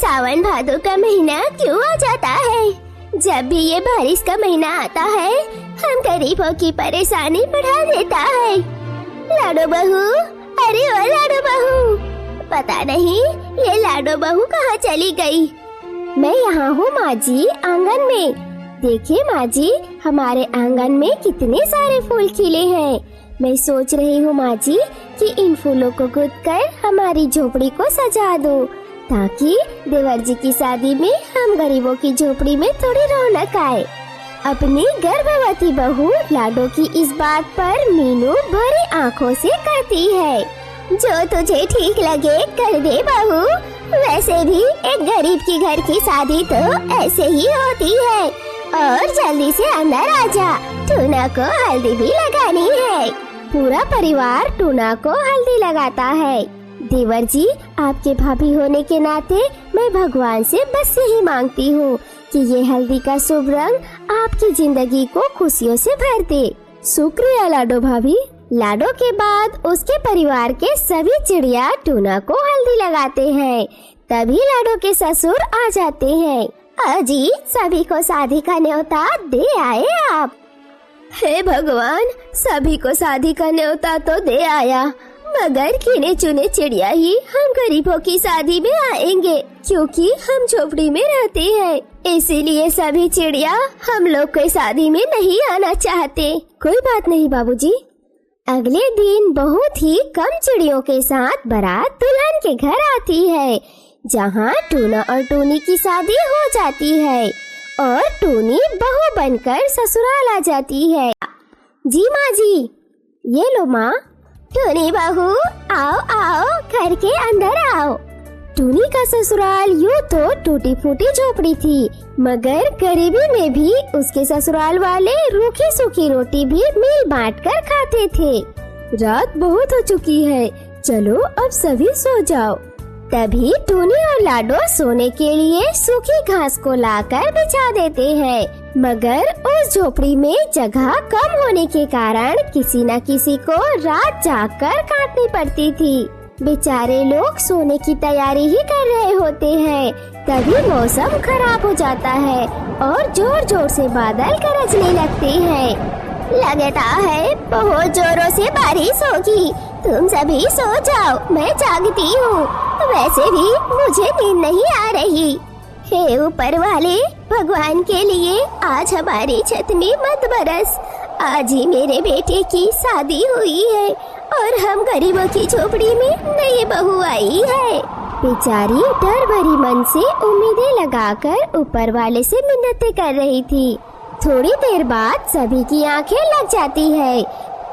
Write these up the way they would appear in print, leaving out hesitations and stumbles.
सावन भादो का महीना क्यों आ जाता है? जब भी ये बारिश का महीना आता है हम गरीबों की परेशानी बढ़ा देता है। लाडो बहू, अरे ओ लाडो बहू, पता नहीं ये लाडो बहू कहाँ चली गई। मैं यहाँ हूँ माँ जी, आंगन में। देखिए माँ जी, हमारे आंगन में कितने सारे फूल खिले हैं। मैं सोच रही हूँ माँ जी कि इन फूलों को गुथ कर हमारी झोपड़ी को सजा दूं, ताकि देवर जी की शादी में हम गरीबों की झोपड़ी में थोड़ी रौनक आए। अपनी गर्भवती बहू लाडो की इस बात पर मीनू भरी आंखों से कहती है, जो तुझे ठीक लगे कर दे बहू। वैसे भी एक गरीब की घर की शादी तो ऐसे ही होती है। और जल्दी से अंदर आ जा, टूना को हल्दी भी लगानी है। पूरा परिवार टूना को हल्दी लगाता है। देवर जी, आपके भाभी होने के नाते मैं भगवान से बस यही मांगती हूँ कि ये हल्दी का शुभ रंग आपकी जिंदगी को खुशियों से भर दे। शुक्रिया लाडो भाभी। लाडो के बाद उसके परिवार के सभी चिड़िया टूना को हल्दी लगाते हैं। तभी लाडो के ससुर आ जाते हैं। अजी, सभी को शादी का न्योता दे आए आप। हे भगवान, सभी को शादी का न्योता तो दे आया, मगर गिने चुने चिड़िया ही हम गरीबों की शादी में आएंगे, क्योंकि हम झोपड़ी में रहते हैं। इसीलिए सभी चिड़िया हम लोग के शादी में नहीं आना चाहते। कोई बात नहीं बाबूजी। अगले दिन बहुत ही कम चिड़ियों के साथ बारात दुल्हन के घर आती है, जहाँ टूना और टूनी की शादी हो जाती है और टूनी बहू बनकर ससुराल आ जाती है। जी माँ जी। ये लो माँ। टूनी बहू, आओ आओ, घर के अंदर आओ। टूनी का ससुराल यूँ तो टूटी फूटी झोपड़ी थी, मगर गरीबी में भी उसके ससुराल वाले रूखी सूखी रोटी भी मिल बांट कर खाते थे। रात बहुत हो चुकी है, चलो अब सभी सो जाओ। तभी टूनी और लाडो सोने के लिए सूखी घास को लाकर बिछा देते हैं, मगर उस झोपड़ी में जगह कम होने के कारण किसी न किसी को रात जागकर काटनी पड़ती थी। बेचारे लोग सोने की तैयारी ही कर रहे होते हैं, तभी मौसम खराब हो जाता है और जोर जोर से बादल गरजने लगते हैं। लगता है बहुत जोरों से बारिश होगी, तुम सभी सो जाओ, मैं जागती हूँ। वैसे भी मुझे नींद नहीं आ रही। हे ऊपर वाले, भगवान के लिए आज हमारी छत में मत बरस। आज ही मेरे बेटे की शादी हुई है और हम गरीबों की झोपड़ी में नई बहू आई है। बेचारी डर भरी मन से उम्मीदें लगाकर ऊपर वाले से मिन्नतें कर रही थी। थोड़ी देर बाद सभी की आंखें लग जाती है।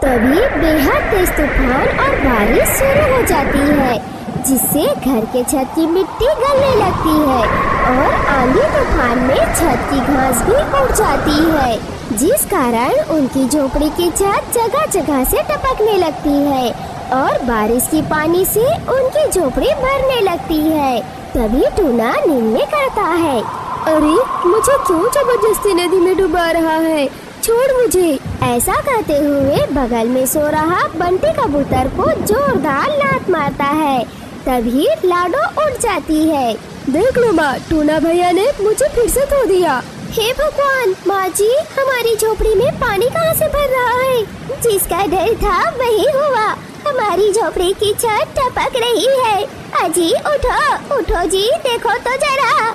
तभी बेहद तेज तूफान और बारिश शुरू हो जाती है, जिससे घर के छत की मिट्टी गलने लगती है और आंधी तूफान में छत की घास भी उड़ जाती है, जिस कारण उनकी झोपड़ी की छत जगह जगह से टपकने लगती है और बारिश के पानी से उनकी झोपड़ी भरने लगती है। तभी टूना नींद में करता है, अरे मुझे क्यों जबरदस्ती नदी में डुबा रहा है, छोड़ मुझे। ऐसा कहते हुए बगल में सो रहा बंटी कबूतर को जोरदार लात मारता है। तभी लाडो उठ जाती है। देख लो माँ, टूना भैया ने मुझे फिर से धो दिया। हे भगवान, माँ जी, हमारी झोपड़ी में पानी कहाँ से भर रहा है? जिसका डर था वही हुआ, हमारी झोपड़ी की छत टपक रही है। अजी उठो उठो जी, देखो तो जरा।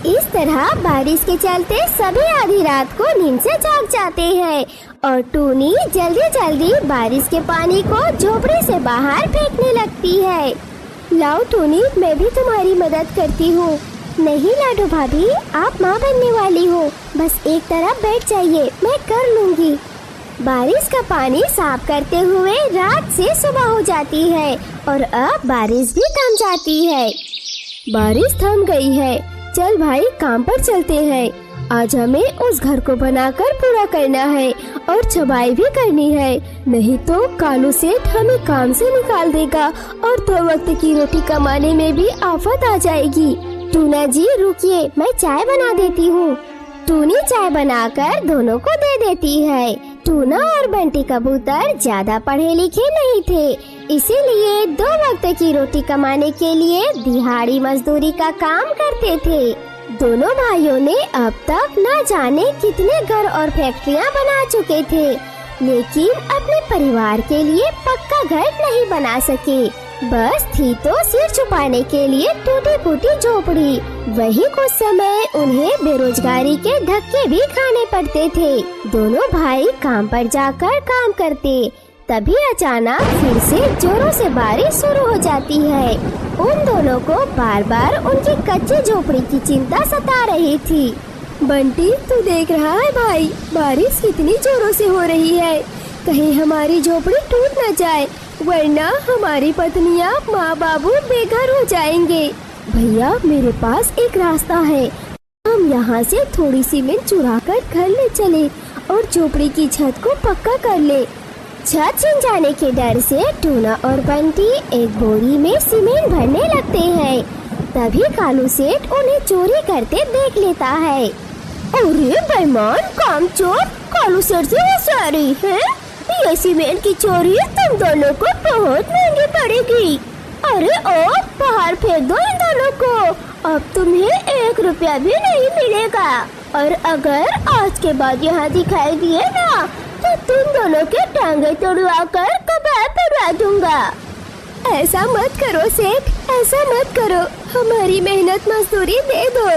इस तरह बारिश के चलते सभी आधी रात को नींद से जाग जाते हैं और टूनी जल्दी जल्दी बारिश के पानी को झोपड़ी से बाहर फेंकने लगती है। लाओ टूनी, मैं भी तुम्हारी मदद करती हूँ। नहीं लाडो भाभी, आप माँ बनने वाली हो, बस एक तरफ बैठ जाइए, मैं कर लूँगी। बारिश का पानी साफ करते हुए रात से सुबह हो जाती है और अब बारिश भी थम जाती है। बारिश थम गई है, चल भाई काम पर चलते हैं। आज हमें उस घर को बनाकर पूरा करना है और छबाई भी करनी है, नहीं तो कालू सेठ हमें काम से निकाल देगा और 2 वक्त की रोटी कमाने में भी आफत आ जाएगी। टूना जी रुकिए, मैं चाय बना देती हूँ। टूनी चाय बनाकर दोनों को दे देती है। टूना और बंटी कबूतर ज्यादा पढ़े लिखे नहीं थे, इसीलिए 2 वक्त की रोटी कमाने के लिए दिहाड़ी मजदूरी का काम करते थे। दोनों भाइयों ने अब तक न जाने कितने घर और फैक्ट्रियां बना चुके थे, लेकिन अपने परिवार के लिए पक्का घर नहीं बना सके। बस थी तो सिर छुपाने के लिए टूटी फूटी झोपड़ी। वही कुछ समय उन्हें बेरोजगारी के धक्के भी खाने पड़ते थे। दोनों भाई काम पर जाकर काम करते, तभी अचानक फिर से जोरों से बारिश शुरू हो जाती है। उन दोनों को बार बार उनकी कच्ची झोपड़ी की चिंता सता रही थी। बंटी, तू देख रहा है भाई, बारिश कितनी जोरों से हो रही है। कहीं हमारी झोपड़ी टूट न जाए, वरना हमारी पत्नियां, माँ बाबू बेघर हो जाएंगे। भैया, मेरे पास एक रास्ता है। हम यहाँ से थोड़ी सीमेंट चुरा कर घर ले चले और झोपड़ी की छत को पक्का कर ले। छत छिन जाने के डर से टूना और बंटी एक बोरी में सीमेंट भरने लगते हैं। तभी कालू सेठ उन्हें चोरी करते देख लेता है। अरे बेईमान कामचोर, कालू सेठ से होशियारी है। ये सीमेंट की चोरी तुम दोनों को बहुत महंगी पड़ेगी। अरे ओ, बाहर फेंक दो इन दोनों को, अब तुम्हें 1 रुपया भी नहीं मिलेगा। और अगर आज के बाद यहाँ दिखाई दिए ना, तो तुम दोनों के टांगे तोड़वा कर कबाब करवा दूंगा। ऐसा मत करो सेठ, ऐसा मत करो, हमारी मेहनत मजदूरी दे दो।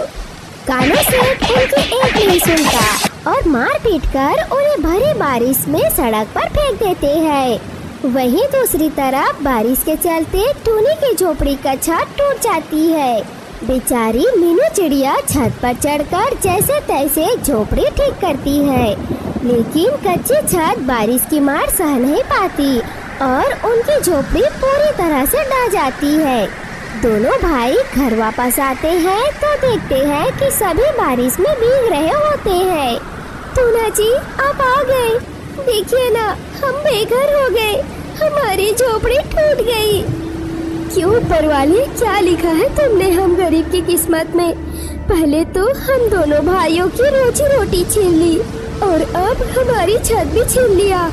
कालू सेठ उनकी एक नहीं सुनता और मार पीट कर उन्हें भरी बारिश में सड़क पर फेंक देते हैं। वहीं दूसरी तरफ बारिश के चलते टूनी की झोपड़ी का छत टूट जाती है। बेचारी मीनू चिड़िया छत पर चढ़कर जैसे तैसे झोपड़ी ठीक करती है, लेकिन कच्ची छत बारिश की मार सह नहीं पाती और उनकी झोपड़ी पूरी तरह से ढह जाती है। दोनों भाई घर वापस आते हैं तो देखते हैं कि सभी बारिश में भीग रहे होते हैं। टूना जी, आप आ गए। देखिए ना, हम बेघर हो गए, हमारी झोपड़ी टूट गई। क्यों ऊपर वाले, क्या लिखा है तुमने हम गरीब की किस्मत में? पहले तो हम दोनों भाइयों की रोजी रोटी छीन ली और अब हमारी छत भी छीन लिया।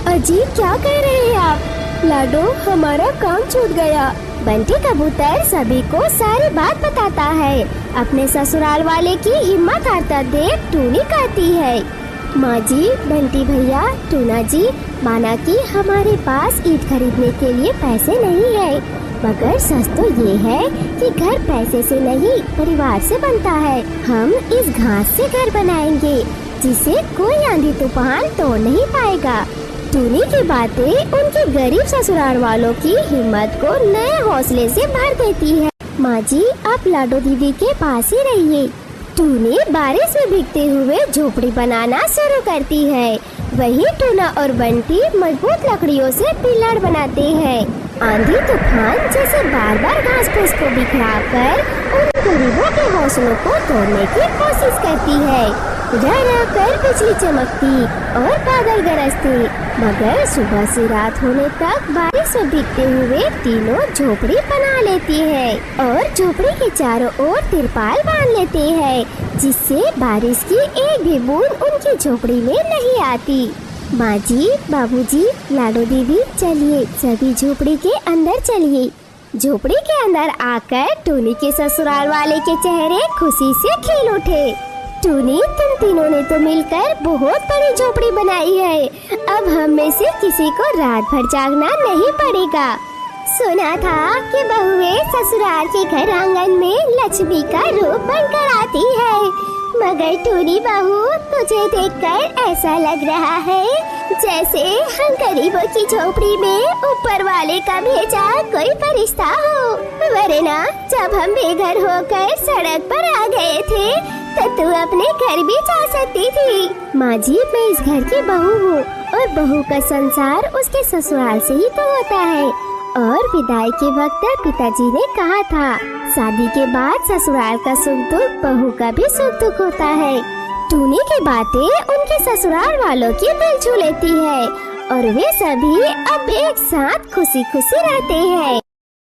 अजी, क्या कह रहे हैं आप? लाडो, हमारा काम छूट गया। बंटी कबूतर सभी को सारी बात बताता है। अपने ससुराल वाले की हिम्मत हारता देख टूनी कहती है, माँ जी, बंटी भैया, टूना जी, माना कि हमारे पास ईंट खरीदने के लिए पैसे नहीं है, मगर सच तो ये है कि घर पैसे से नहीं परिवार से बनता है। हम इस घास से घर बनाएंगे जिसे कोई आंधी तूफान तोड़ नहीं पाएगा। टूनी की बातें उनके गरीब ससुराल वालों की हिम्मत को नए हौसले से भर देती है। माँ जी, आप लाडो दीदी के पास ही रहिए। टूनी बारिश में भीगते हुए झोपड़ी बनाना शुरू करती है। वहीं टूना और बंटी मजबूत लकड़ियों से पिलर बनाते हैं। आंधी तूफान जैसे बार बार घास फूस को बिखराकर उन गरीबों के हौसलों को तोड़ने की कोशिश करती है। रह कर बिजली चमकती और बादल गरजते, मगर सुबह से रात होने तक बारिश में भीगते हुए तीनों झोपड़ी बना लेती है और झोपड़ी के चारों ओर तिरपाल बांध लेते हैं, जिससे बारिश की एक भी बूंद उनकी झोपड़ी में नहीं आती। माँ जी, बाबूजी, लाडो दीदी, चलिए सभी झोपड़ी के अंदर चलिए। झोपड़ी के अंदर आकर टूनी के ससुराल वाले के चेहरे खुशी से खिल उठे। टूनी, तुम तीनों ने तो मिलकर बहुत बड़ी झोपड़ी बनाई है। अब हम में से किसी को रात भर जागना नहीं पड़ेगा। सुना था कि बहुएं ससुराल के घर आंगन में लक्ष्मी का रूप बनकर आती है, मगर टूनी बहू, तुझे देखकर ऐसा लग रहा है जैसे हम गरीबों की झोपड़ी में ऊपर वाले का भेजा कोई फरिश्ता हो। वरना जब हम बेघर होकर सड़क पर आ गए थे तो तू अपने घर भी जा सकती थी। माँ जी, मैं इस घर की बहू हूँ और बहू का संसार उसके ससुराल से ही तो होता है। और विदाई के वक्त पिताजी ने कहा था, शादी के बाद ससुराल का सुख दुख बहू का भी सुख दुख होता है। टूनी की बातें उनके ससुराल वालों की दिल छू लेती है और वे सभी अब एक साथ खुशी खुशी रहते हैं।